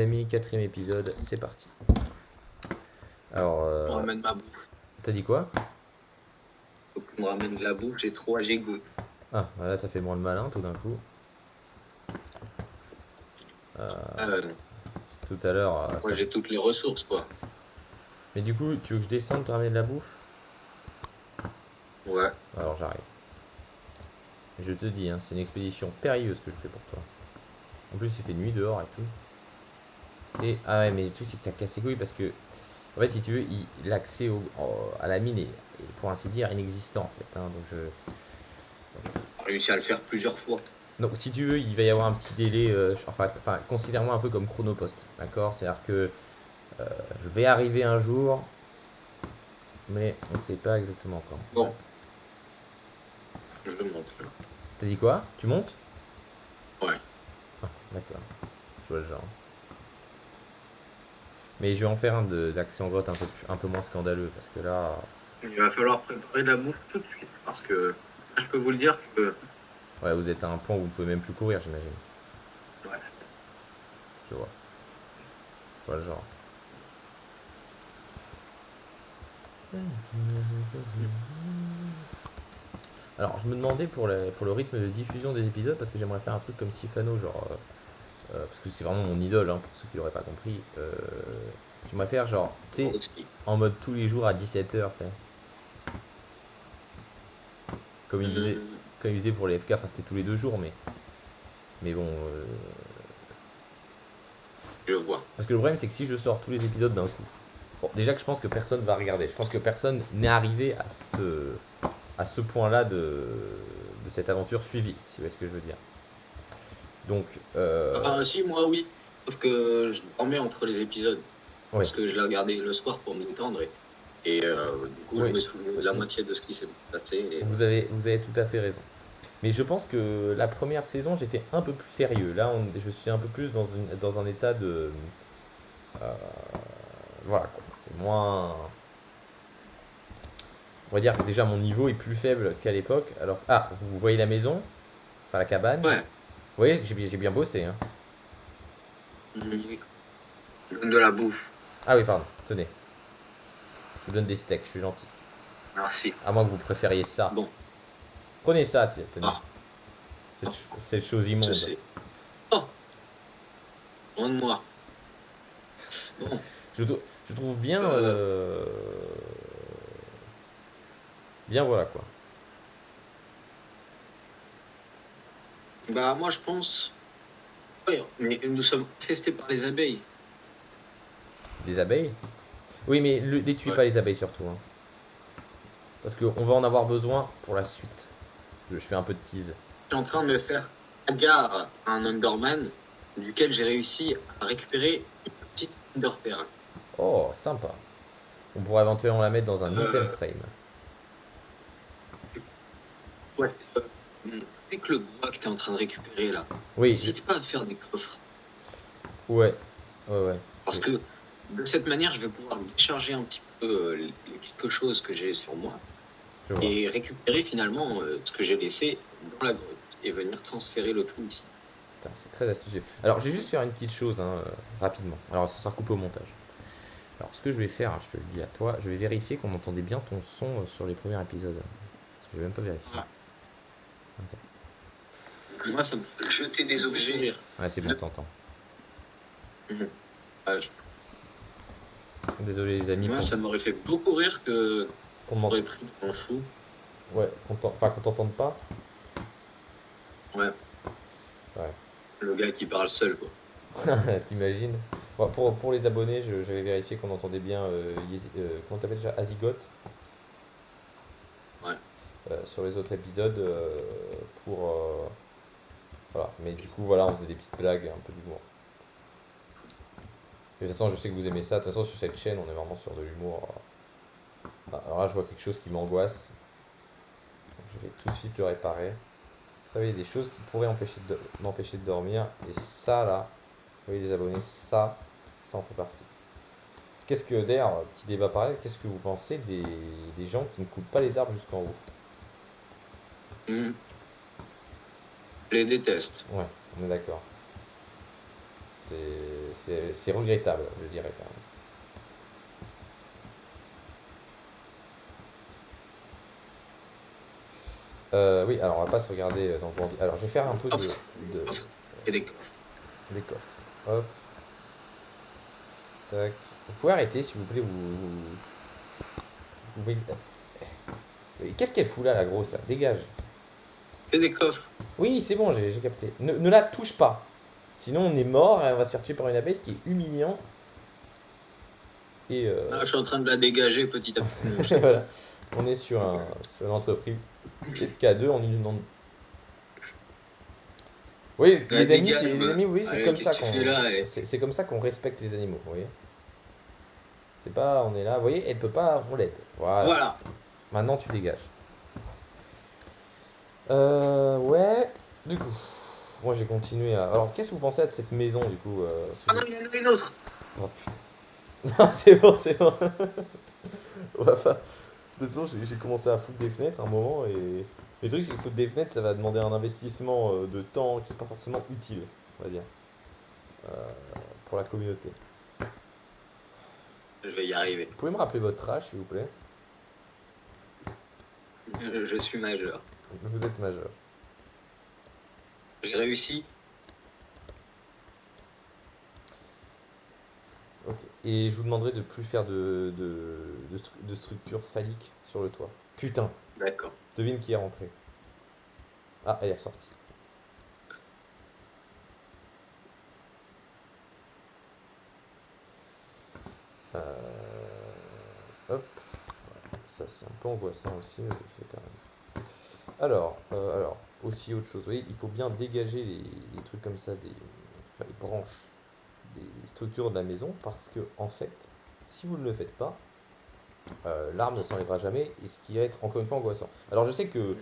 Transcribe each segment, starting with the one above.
Amis, quatrième épisode, c'est parti. Alors, On ramène ma bouffe. t'as dit quoi? Faut qu'on me ramène de la bouffe, j'ai trop à gigot. Ah, là ça fait moins le malin tout d'un coup. Euh, Tout à l'heure, Moi j'ai toutes les ressources quoi. Mais du coup, tu veux que je descende te ramener de la bouffe? Ouais. Alors j'arrive. Je te dis, hein, c'est une expédition périlleuse que je fais pour toi. En plus, il fait nuit dehors et tout. Et, ah ouais, mais le truc c'est que ça casse les couilles parce que, en fait, si tu veux, l'accès à la mine est, pour ainsi dire, inexistant en fait. Hein, donc J'ai réussi à le faire plusieurs fois. Donc si tu veux, il va y avoir un petit délai, enfin considère-moi un peu comme chronopost, d'accord? C'est-à-dire que je vais arriver un jour, mais on ne sait pas exactement quand. Bon. Je monte là. T'as dit quoi? Tu montes? Ouais. Ah, d'accord. Je vois le genre. Mais je vais en faire un d'accès en grotte un peu moins scandaleux, parce que là... Il va falloir préparer de la bouffe tout de suite. Parce que là, je peux vous le dire que. Ouais, vous êtes à un point où vous ne pouvez même plus courir, j'imagine. Ouais. Je vois. Je vois le genre. Alors, je me demandais pour le rythme de diffusion des épisodes, parce que j'aimerais faire un truc comme Sifano, genre... parce que c'est vraiment mon idole, hein, pour ceux qui l'auraient pas compris. J'aimerais faire genre, tu sais, en mode tous les jours à 17h, tu sais. Comme il faisait pour les FK, enfin c'était tous les 2 jours, mais bon. Je vois. Parce que le problème c'est que si je sors tous les épisodes d'un coup, bon, déjà que je pense que personne va regarder, je pense que personne n'est arrivé à ce point-là de cette aventure suivie, si vous voyez ce que je veux dire. Donc, Si, moi oui. Sauf que je dormais entre les épisodes. ouais. Parce que je l'ai regardé le soir pour me détendre. Et du coup, Oui. je me souviens la moitié de ce qui s'est passé. Et... Vous avez tout à fait raison. Mais je pense que la première saison, j'étais un peu plus sérieux. Là, je suis un peu plus dans un état de... voilà, quoi. C'est moins... On va dire que déjà mon niveau est plus faible qu'à l'époque. Alors, ah, vous voyez la maison? Enfin, la cabane? Ouais. Vous voyez, j'ai bien bossé. Hein. Je donne de la bouffe. Ah oui, pardon, tenez. Je vous donne des steaks, je suis gentil. Merci. À moins que vous préfériez ça. Bon. Prenez ça, tenez. Ah. Cette chose immonde. Je sais. Oh, loin de moi. Bon. Je trouve bien... Bien, voilà, quoi. Bah, moi, je pense... Oui, mais nous sommes testés par les abeilles. Les abeilles? Oui, mais les tuez Ouais. pas les abeilles surtout. Hein. Parce qu'on va en avoir besoin pour la suite. Je fais un peu de tease. Je suis en train de me faire gare à un Underman duquel j'ai réussi à récupérer une petite Underpearl. Oh, sympa. On pourrait éventuellement la mettre dans un item frame. Ouais. Avec le bois que tu es en train de récupérer là, Oui. n'hésite pas à faire des coffres. Ouais. Ouais. Parce que de cette manière, je vais pouvoir décharger un petit peu les quelque chose que j'ai sur moi et récupérer finalement ce que j'ai laissé dans la grotte et venir transférer le tout ici. Putain, c'est très astucieux. Alors, je vais juste faire une petite chose rapidement. Alors, ça sera coupé au montage. Alors, ce que je vais faire, je te le dis à toi, je vais vérifier qu'on entendait bien ton son sur les premiers épisodes. Parce que je vais même pas vérifier. Ah. Moi, ça me fait jeter des objets. Ouais, c'est bon, t'entends. Désolé les amis. Moi, ça m'aurait fait beaucoup rire qu'on m'aurait pris en fou. Ouais, qu'on t'entende pas. Ouais. Le gars qui parle seul, quoi. T'imagines? Bon, pour les abonnés, j'avais vérifié qu'on entendait bien. Comment t'appelles déjà? Azigoth. Ouais. Sur les autres épisodes, voilà. Mais du coup, voilà, on faisait des petites blagues, un peu d'humour. De toute façon, je sais que vous aimez ça. De toute façon, sur cette chaîne, on est vraiment sur de l'humour. Alors là, je vois quelque chose qui m'angoisse. Je vais tout de suite le réparer. Vous savez, il y a des choses qui pourraient m'empêcher de dormir. Et ça, là, vous voyez les abonnés, ça en fait partie. Qu'est-ce que, d'ailleurs, petit débat pareil, qu'est-ce que vous pensez des gens qui ne coupent pas les arbres jusqu'en haut? Je les déteste. Ouais, on est d'accord. C'est regrettable, je dirais quand même. Oui, alors on va pas se regarder dans le bandit. Alors je vais faire un truc de Et des coffres. des coffres. Hop, tac. Vous pouvez arrêter s'il vous plaît, Qu'est-ce qu'elle fout là, la grosse, là? Dégage. Et des coffres. Oui, c'est bon, j'ai capté. Ne la touche pas. Sinon on est mort, et on va se faire tuer par une abeille, ce qui est humiliant. Et Là, je suis en train de la dégager petit à petit. voilà. On est sur une entreprise. K2 en une. Oui, les amis, c'est comme ça c'est comme ça qu'on respecte les animaux, vous voyez. C'est pas, on est là, vous voyez, elle peut pas roulette. Voilà. Maintenant, tu dégages. Ouais. Du coup, moi j'ai continué à. Alors, qu'est-ce que vous pensez de cette maison, du coup Ah non, il y en a une autre. Oh putain. Non, c'est bon, c'est bon. On va pas. De toute façon, j'ai commencé à foutre des fenêtres à un moment et. Le truc, c'est que foutre des fenêtres, ça va demander un investissement de temps qui n'est pas forcément utile, on va dire, euh, pour la communauté. Je vais y arriver. Vous pouvez me rappeler votre âge, s'il vous plaît? Je suis majeur. Vous êtes majeur. J'ai réussi. Ok. Et je vous demanderai de plus faire de structure phallique sur le toit. Putain, D'accord. devine qui est rentré. Ah, elle est ressortie. Hop. Ça, c'est un peu angoissant aussi, mais je le fais quand même. Alors, aussi autre chose. Vous voyez, il faut bien dégager les trucs comme ça, enfin, les branches, des structures de la maison, parce que, en fait, si vous ne le faites pas, l'arbre ne s'enlèvera jamais, et ce qui va être encore une fois angoissant. Alors, je sais que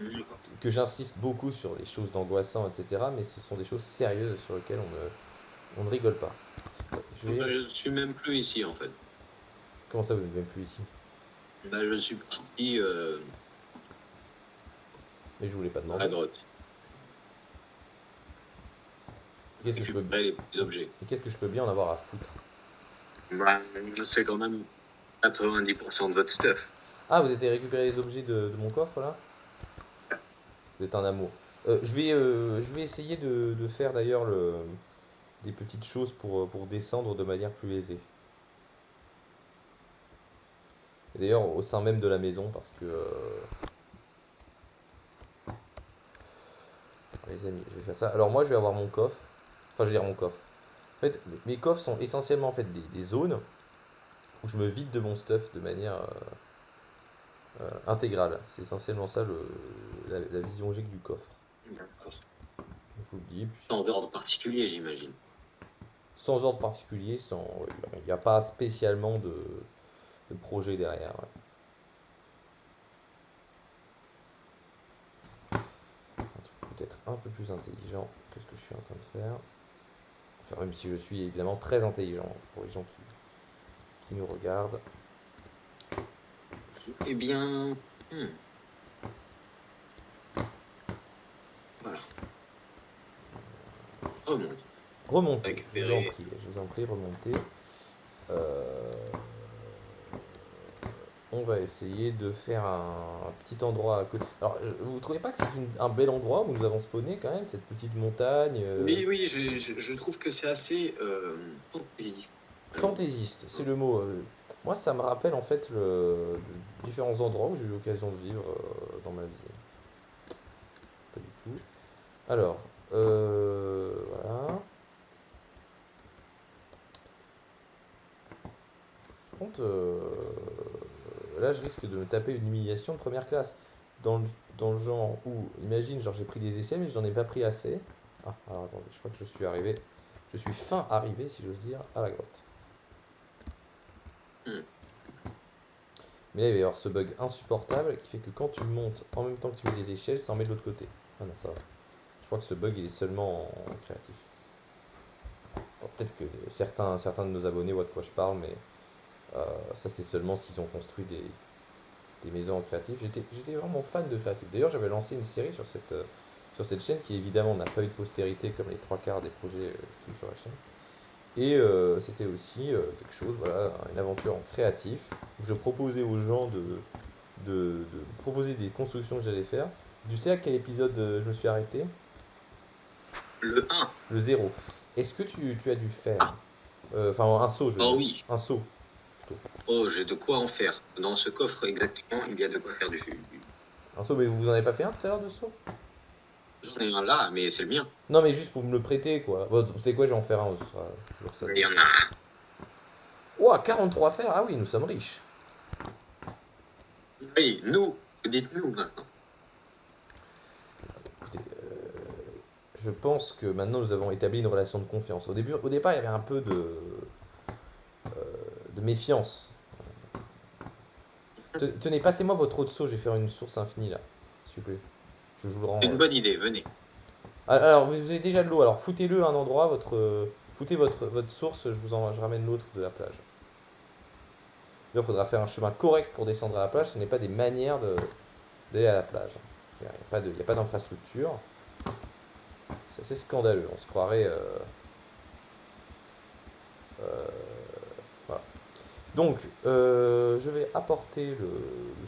j'insiste beaucoup sur les choses d'angoissant, etc., mais ce sont des choses sérieuses sur lesquelles on ne rigole pas. Je suis même plus ici en fait. Comment ça, vous n'êtes même plus ici? Bah, je suis parti Mais je voulais pas à demander. la grotte. Qu'est-ce que je peux les petits objets. Et qu'est-ce que je peux bien en avoir à foutre? Bah, c'est quand même 90% de votre stuff. Ah, vous avez récupéré les objets de mon coffre là? Vous êtes un amour. Je vais essayer de faire d'ailleurs des petites choses pour descendre de manière plus aisée. Et d'ailleurs au sein même de la maison parce que... les amis, je vais faire ça. Alors moi je vais avoir mon coffre. Enfin je vais dire mon coffre. En fait, mes coffres sont essentiellement en fait des zones où je me vide de mon stuff de manière intégrale. C'est essentiellement ça la vision que j'ai du coffre. D'accord. Je vous le dis. Puis... Sans ordre particulier, j'imagine. Sans ordre particulier, il n'y a pas spécialement de projet derrière. Ouais. Un truc peut-être un peu plus intelligent que ce que je suis en train de faire. Enfin, même si je suis évidemment très intelligent pour les gens qui nous regardent. Eh bien... Voilà. Remontez, je vous en prie, remontez. On va essayer de faire un petit endroit à côté. Alors, vous trouvez pas que c'est un bel endroit où nous avons spawné quand même, cette petite montagne Oui, je trouve que c'est assez fantaisiste. Fantaisiste, c'est le mot. Moi, ça me rappelle en fait différents endroits où j'ai eu l'occasion de vivre dans ma vie. Pas du tout. Alors, voilà. Par contre, là, je risque de me taper une humiliation de première classe. Dans le genre où, imagine, genre j'ai pris des essais, mais j'en ai pas pris assez. Ah, alors attendez, je crois que je suis arrivé. Je suis fin arrivé, si j'ose dire, à la grotte. Mais là, il va y avoir ce bug insupportable qui fait que quand tu montes en même temps que tu mets des échelles, ça en met de l'autre côté. Ah non, ça va. Je crois que ce bug, il est seulement en créatif. Bon, peut-être que certains de nos abonnés voient de quoi je parle, mais ça, c'est seulement s'ils ont construit des maisons en créatif. J'étais vraiment fan de créatif. D'ailleurs, j'avais lancé une série sur cette chaîne qui, évidemment, n'a pas eu de postérité comme les trois quarts des projets qui sont sur la chaîne. Et c'était aussi quelque chose, voilà, une aventure en créatif, où je proposais aux gens de proposer des constructions que j'allais faire. Tu sais à quel épisode je me suis arrêté? Le 1. Le zéro. Est-ce que tu as dû faire, Ah, enfin un saut, je veux oh dire, oui. un saut plutôt. Oh, j'ai de quoi en faire. Dans ce coffre, exactement, il y a de quoi faire Un saut, mais vous en avez pas fait un tout à l'heure de saut? J'en ai un là, mais c'est le mien. Non, mais juste pour me le prêter, quoi. Bon, vous savez quoi, je vais en faire un, ce sera toujours ça. Il y en a. Ouah, 43 fers, ah oui, nous sommes riches. Oui, nous. Dites-nous maintenant. Écoutez, je pense que maintenant nous avons établi une relation de confiance. Au départ, il y avait un peu de méfiance. Tenez, passez-moi votre eau de seau, je vais faire une source infinie là. S'il vous plaît. Je vous le rends. Une bonne idée, venez. Alors, vous avez déjà de l'eau, alors foutez-le à un endroit, foutez votre source, je ramène l'autre de la plage. Là, il faudra faire un chemin correct pour descendre à la plage, ce n'est pas des manières d'aller à la plage. Il n'y a pas d'infrastructure. C'est assez scandaleux, on se croirait. Voilà. Donc, je vais apporter le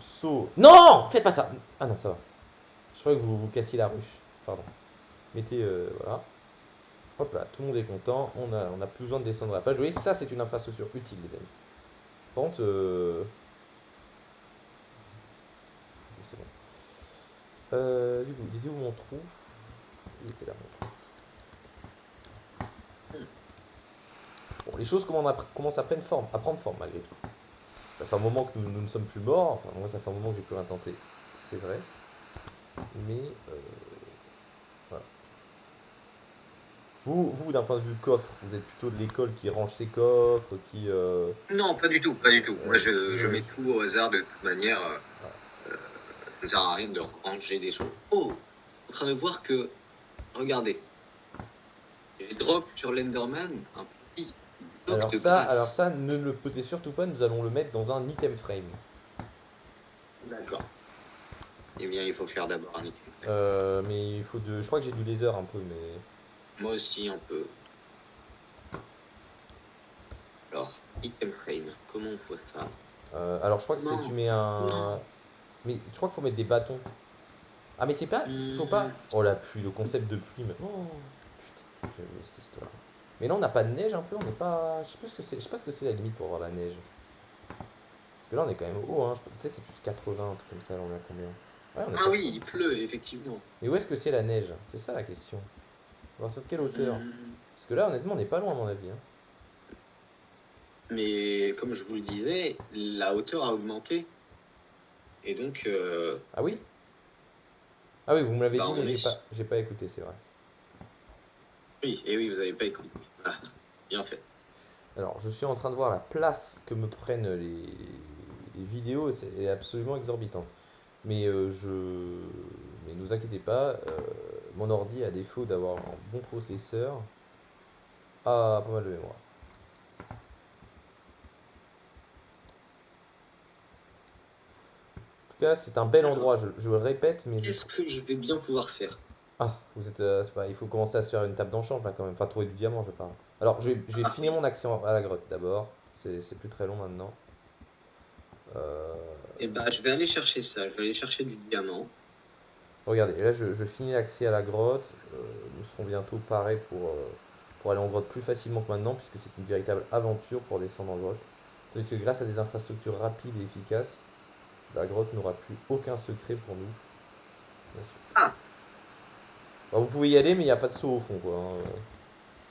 seau. Non! Faites pas ça! Ah non, ça va. Je croyais que vous cassiez la ruche. Pardon. Mettez. Voilà. Hop là, tout le monde est content. On a plus besoin de descendre à la plage. Vous voyez, ça, c'est une infrastructure utile, les amis. Par contre, c'est bon. Du coup, il était où mon trou? Il était là, mon trou. Bon, les choses commencent à prendre forme malgré tout. Ça fait un moment que nous ne sommes plus morts. Enfin, moi, ça fait un moment que j'ai plus rien tenté. C'est vrai. Mais, voilà. Vous d'un point de vue coffre, vous êtes plutôt de l'école qui range ses coffres, qui. Non, pas du tout, pas du tout. Moi, je je- mets tout au hasard de toute manière. Ça ne sert à rien de ranger des choses. Oh, en train de voir que, regardez, j'ai drop sur l'Enderman un petit bloc de Alors glace. ça, ne le posez surtout pas, nous allons le mettre dans un item frame. D'accord. Eh bien, il faut faire d'abord un item. Mais il faut de. Je crois que j'ai du laser un peu, mais. Moi aussi, un peu. Alors, item frame, comment on fait ça? Alors je crois que Non, tu mets non. un. Mais je crois qu'il faut mettre des bâtons. Ah mais c'est pas. Faut pas. Oh la pluie, le concept de pluie maintenant. Oh, putain, j'ai oublié cette histoire. Mais là on n'a pas de neige un peu, on n'est pas. Je sais pas ce que c'est. Je sais pas ce que c'est la limite pour avoir la neige. Parce que là on est quand même haut, hein. Peut-être c'est plus 80, un truc comme ça, là on est à combien? Ouais, on est Ah 80. oui, il pleut, effectivement. Mais où est-ce que c'est la neige? C'est ça la question. Alors c'est de quelle hauteur? Hum, Parce que là honnêtement on n'est pas loin à mon avis, hein. Mais comme je vous le disais, la hauteur a augmenté. Et donc, Ah oui? Ah oui, vous me l'avez bah, dit, mais on est. j'ai pas écouté, c'est vrai. Oui, et oui, vous n'avez pas écouté. Ah, bien fait. Alors, je suis en train de voir la place que me prennent les vidéos, c'est absolument exorbitant. Mais mais ne vous inquiétez pas, mon ordi, à défaut d'avoir un bon processeur, a pas mal de mémoire. En tout cas, c'est un bel Alors, endroit, je le répète, mais je qu'est-ce trouve. que je vais bien pouvoir faire? Ah, vous êtes, c'est pas, il faut commencer à se faire une table d'enchant là quand même. Enfin, trouver du diamant, je parle. Alors, je vais Ah finir oui. mon accès à la grotte d'abord. C'est plus très long maintenant. Euh, Eh ben, je vais aller chercher ça. Je vais aller chercher du diamant. Regardez, là je finis l'accès à la grotte. Nous serons bientôt parés pour aller en grotte plus facilement que maintenant, puisque c'est une véritable aventure pour descendre en grotte. Tandis que grâce à des infrastructures rapides et efficaces, la grotte n'aura plus aucun secret pour nous. Bien sûr. Ah, Alors, vous pouvez y aller, mais il n'y a pas de saut au fond, quoi, hein,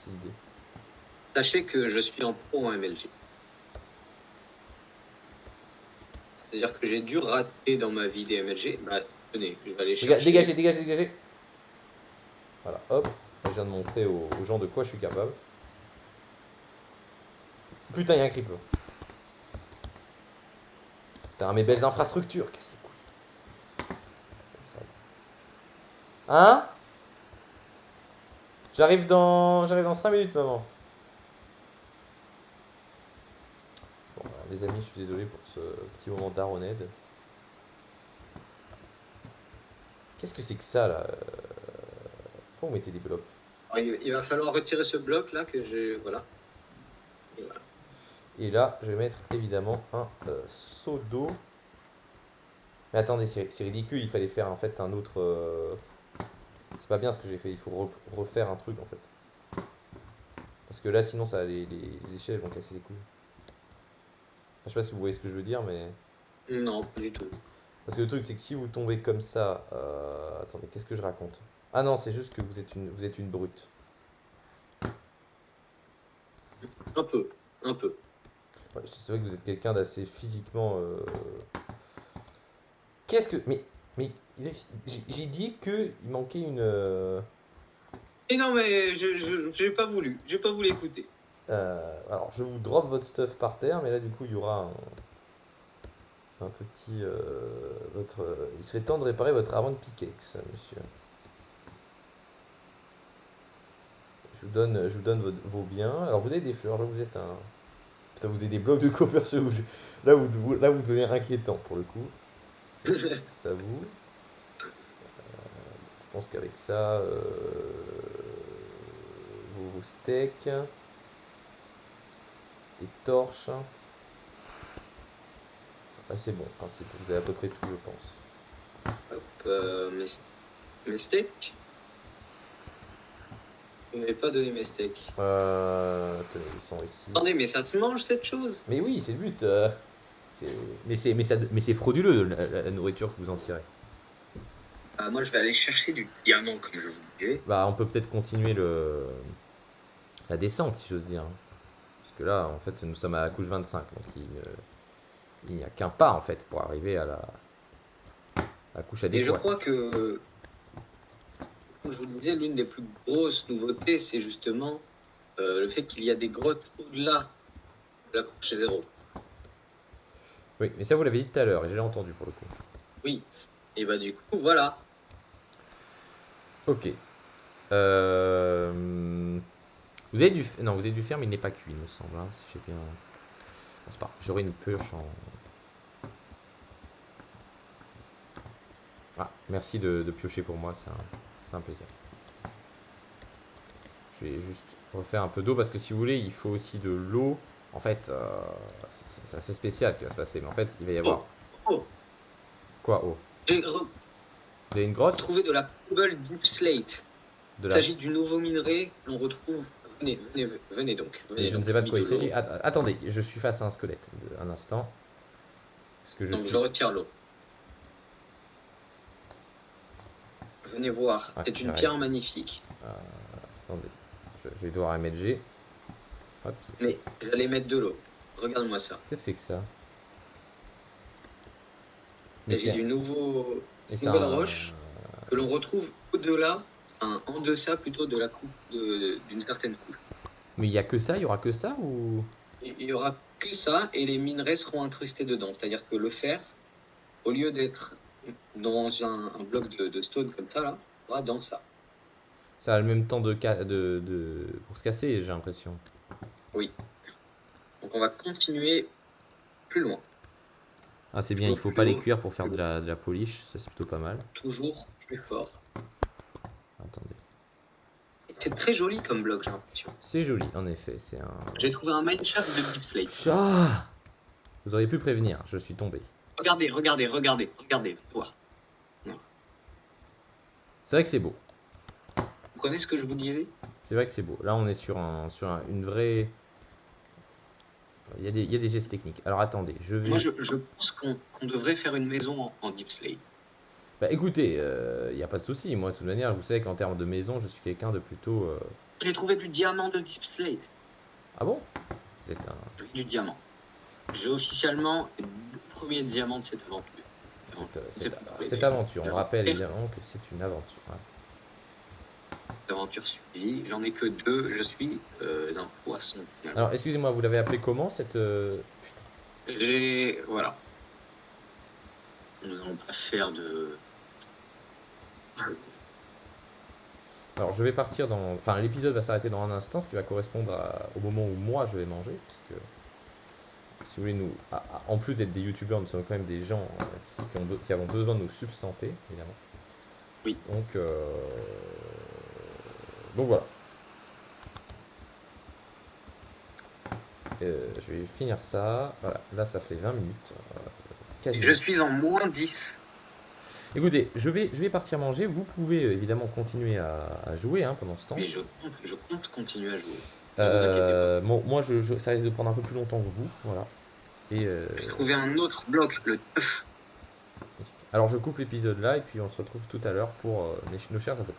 c'est l'idée. sachez que je suis en pro en MLG. C'est-à-dire que j'ai dû rater dans ma vie des MLG. Bah, tenez, je vais aller chercher. Dégagez, dégagez, dégagez. Voilà, hop. Je viens de montrer aux gens de quoi je suis capable. Putain, il y a un creeper. Putain, mes belles infrastructures, cassez les couilles. Hein? J'arrive dans 5 minutes, maman. Bon, alors, les amis, je suis désolé pour ce petit moment d'Aroned. Qu'est-ce que c'est que ça, là? Pourquoi vous mettez des blocs? Alors, il va falloir retirer ce bloc là que j'ai. Voilà. Et là, je vais mettre évidemment un seau d'eau. Mais attendez, c'est ridicule, il fallait faire en fait un autre... C'est pas bien ce que j'ai fait, il faut refaire un truc en fait. Parce que là, sinon, ça, les échelles vont casser les couilles. Enfin, je sais pas si vous voyez ce que je veux dire, mais... Non, pas du tout. Parce que le truc, c'est que si vous tombez comme ça... Attendez, qu'est-ce que je raconte? Ah non, c'est juste que vous êtes une brute. Un peu, un peu. Ouais, c'est vrai que vous êtes quelqu'un d'assez physiquement... Qu'est-ce que... Mais j'ai dit qu'il manquait une... Et non, mais j'ai pas voulu. J'ai pas voulu écouter. Alors, je vous drop votre stuff par terre, mais là, du coup, il y aura un petit... il serait temps de réparer votre avant de pickaxe, monsieur. Je vous donne vos biens. Alors, vous avez des fleurs, là, vous êtes un... Putain, vous avez des blocs de copper sur vous. Là, vous devenez inquiétant, pour le coup. C'est à vous. Je pense qu'avec ça... vos steaks... Des torches... Ah, c'est bon, vous avez à peu près tout, je pense. Hop, mes steaks. Vous m'avez pas donné mes steaks. Tenez, ils sont ici. Attendez, mais ça se mange cette chose? Mais oui, c'est le but. Mais c'est frauduleux la nourriture que vous en tirez. Moi, je vais aller chercher du diamant, comme je vous disais. Bah, on peut peut-être continuer la descente, si j'ose dire. Parce que là, en fait, nous sommes à la couche 25, donc il n'y a qu'un pas, en fait, pour arriver à la couche adéquate. Et je crois que, comme je vous disais, l'une des plus grosses nouveautés, c'est justement le fait qu'il y a des grottes au-delà de la couche 0. Oui, mais ça, vous l'avez dit tout à l'heure, et je l'ai entendu, pour le coup. Oui, et bah du coup, voilà. Ok. Vous avez non, vous avez du fer, mais il n'est pas cuit, il me semble. Hein, si j'ai bien... Bon, c'est pas. J'aurai une pioche en... Ah, merci de piocher pour moi, c'est un plaisir. Je vais juste refaire un peu d'eau, parce que si vous voulez, il faut aussi de l'eau. En fait, c'est assez spécial ce qui va se passer, mais en fait, il va y avoir... Oh. Quoi, oh? J'ai Vous avez une grotte? trouvé de la cobble deep slate. Il s'agit du nouveau minerai que l'on retrouve. Venez donc. Et je ne sais pas de quoi il s'agit. Attendez, je suis face à un squelette. Un instant. Donc je retire l'eau. Venez voir, c'est une pierre magnifique. Attendez, je vais devoir MLG. Hop, mais j'allais mettre de l'eau. Regarde-moi ça. Qu'est-ce que c'est que ça? Mais c'est du nouvelle roche que l'on retrouve au-delà, en deçà plutôt de la coupe d'une certaine couche. Mais il n'y a que ça? Il y aura que ça ou... Il y aura que ça et les minerais seront incrustés dedans. C'est-à-dire que le fer, au lieu d'être dans un bloc de stone comme ça, là, on va dans ça. Ça a le même temps pour se casser, j'ai l'impression. Oui. Donc on va continuer plus loin. Ah, c'est bien, il faut pas les cuire pour faire de la polish, ça c'est plutôt pas mal. Toujours plus fort. Attendez. C'est très joli comme bloc, j'ai l'impression. C'est joli, en effet, c'est un... J'ai trouvé un mineshaft de deep slate. Ah, vous auriez pu prévenir, je suis tombé. Regardez, voir. C'est vrai que c'est beau. Vous connaissez ce que je vous disais? C'est vrai que c'est beau. Là, on est sur une vraie... Il y a des gestes techniques. Alors, attendez, je vais... Moi, je pense qu'on devrait faire une maison en deep slate. Bah, écoutez, il n'y a pas de souci. Moi, de toute manière, vous savez qu'en termes de maison, je suis quelqu'un de plutôt... J'ai trouvé du diamant de deep slate. Ah bon? Vous êtes un... Du diamant. J'ai officiellement le premier diamant de cette aventure. Cette aventure, on rappelle évidemment que c'est une aventure. Ouais. Aventure suivie, j'en ai que 2, je suis un poisson. Alors, excusez-moi, vous l'avez appelé comment cette... Putain. Voilà. Nous n'allons pas faire de... Alors, je vais partir dans... Enfin, l'épisode va s'arrêter dans un instant, ce qui va correspondre au moment où moi je vais manger, puisque... Si vous voulez, nous... en plus d'être des youtubeurs, nous sommes quand même des gens qui avons besoin de nous substanter, évidemment. Oui. Donc voilà. Je vais finir ça. Voilà, là ça fait 20 minutes. Et je suis en moins 10. Écoutez, je vais partir manger. Vous pouvez évidemment continuer à jouer pendant ce temps. Mais je compte continuer à jouer. Ne vous inquiétez pas. Bon, moi, ça risque de prendre un peu plus longtemps que vous. Voilà. Et J'ai trouvé un autre bloc, le 9. alors je coupe l'épisode là et puis on se retrouve tout à l'heure pour nos chers abonnés.